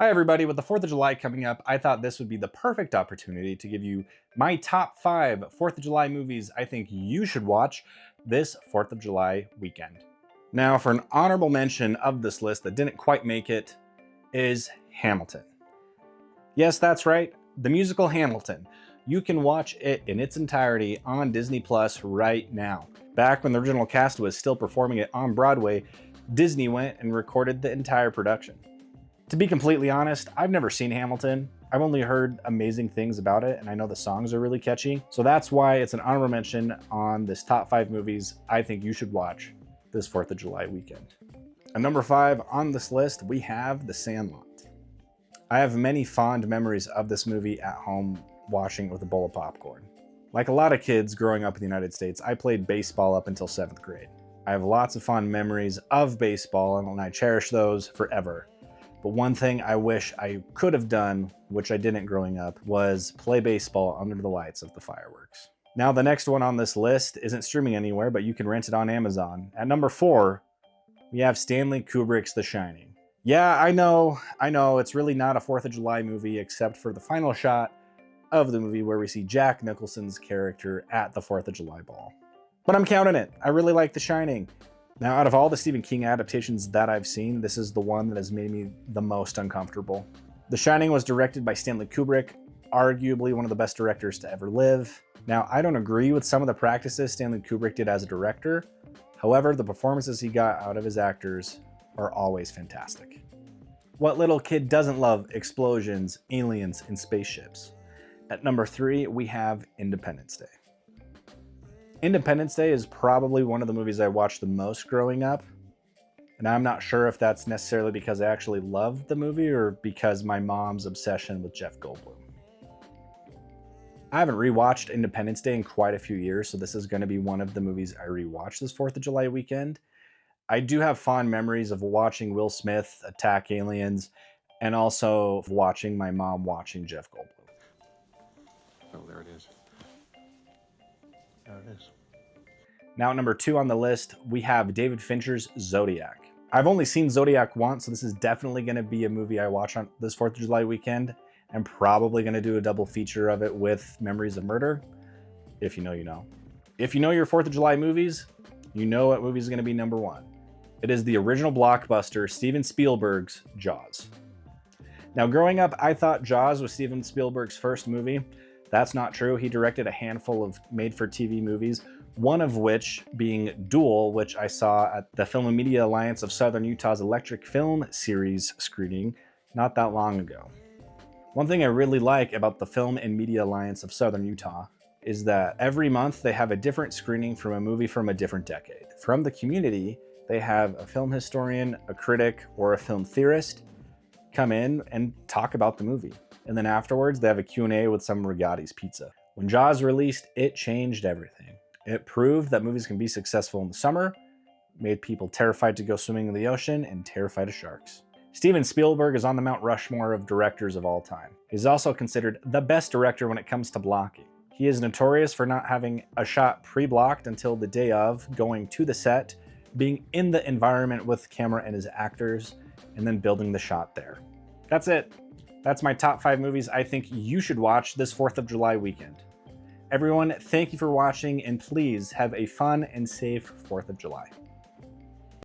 Hi, everybody. With the 4th of July coming up, I thought this would be the perfect opportunity to give you my top 5 4th of July movies I think you should watch this 4th of July weekend. Now, for an honorable mention of this list that didn't quite make it is Hamilton. Yes, that's right, the musical Hamilton. You can watch it in its entirety on Disney Plus right now. Back when the original cast was still performing it on Broadway, Disney went and recorded the entire production. To be completely honest, I've never seen Hamilton. I've only heard amazing things about it, and I know the songs are really catchy. So that's why it's an honorable mention on this top 5 movies I think you should watch this 4th of July weekend. At number 5 on this list, we have The Sandlot. I have many fond memories of this movie at home watching it with a bowl of popcorn. Like a lot of kids growing up in the United States, I played baseball up until 7th grade. I have lots of fond memories of baseball, and I cherish those forever. But one thing I wish I could have done, which I didn't growing up, was play baseball under the lights of the fireworks. Now, the next one on this list isn't streaming anywhere, but you can rent it on Amazon. At number 4, we have Stanley Kubrick's The Shining. Yeah, I know, it's really not a 4th of July movie except for the final shot of the movie where we see Jack Nicholson's character at the 4th of July ball. But I'm counting it. I really like The Shining. Now, out of all the Stephen King adaptations that I've seen, this is the one that has made me the most uncomfortable. The Shining was directed by Stanley Kubrick, arguably one of the best directors to ever live. Now, I don't agree with some of the practices Stanley Kubrick did as a director. However, the performances he got out of his actors are always fantastic. What little kid doesn't love explosions, aliens, and spaceships? At number 3, we have Independence Day. Independence Day is probably one of the movies I watched the most growing up, and I'm not sure if that's necessarily because I actually loved the movie or because my mom's obsession with Jeff Goldblum. I haven't rewatched Independence Day in quite a few years, so this is going to be one of the movies I rewatch this 4th of July weekend. I do have fond memories of watching Will Smith attack aliens and also of watching my mom watching Jeff Goldblum. Oh, there it is. There it is. Now at number 2 on the list, we have David Fincher's Zodiac. I've only seen Zodiac once, so this is definitely going to be a movie I watch on this 4th of July weekend. I'm probably going to do a double feature of it with Memories of Murder. If you know, you know. If you know your 4th of July movies, you know what movie is going to be number 1. It is the original blockbuster, Steven Spielberg's Jaws. Now, growing up, I thought Jaws was Steven Spielberg's first movie. That's not true. He directed a handful of made-for-TV movies, one of which being Duel, which I saw at the Film and Media Alliance of Southern Utah's Electric Film Series screening not that long ago. One thing I really like about the Film and Media Alliance of Southern Utah is that every month they have a different screening from a movie from a different decade. From the community, they have a film historian, a critic, or a film theorist come in and talk about the movie. And then afterwards, they have a Q&A with some Rigotti's Pizza. When Jaws released, it changed everything. It proved that movies can be successful in the summer, made people terrified to go swimming in the ocean, and terrified of sharks. Steven Spielberg is on the Mount Rushmore of directors of all time. He's also considered the best director when it comes to blocking. He is notorious for not having a shot pre-blocked until the day of, going to the set, being in the environment with camera and his actors, and then building the shot there. That's it. That's my top 5 movies I think you should watch this 4th of July weekend. Everyone, thank you for watching, and please have a fun and safe 4th of July.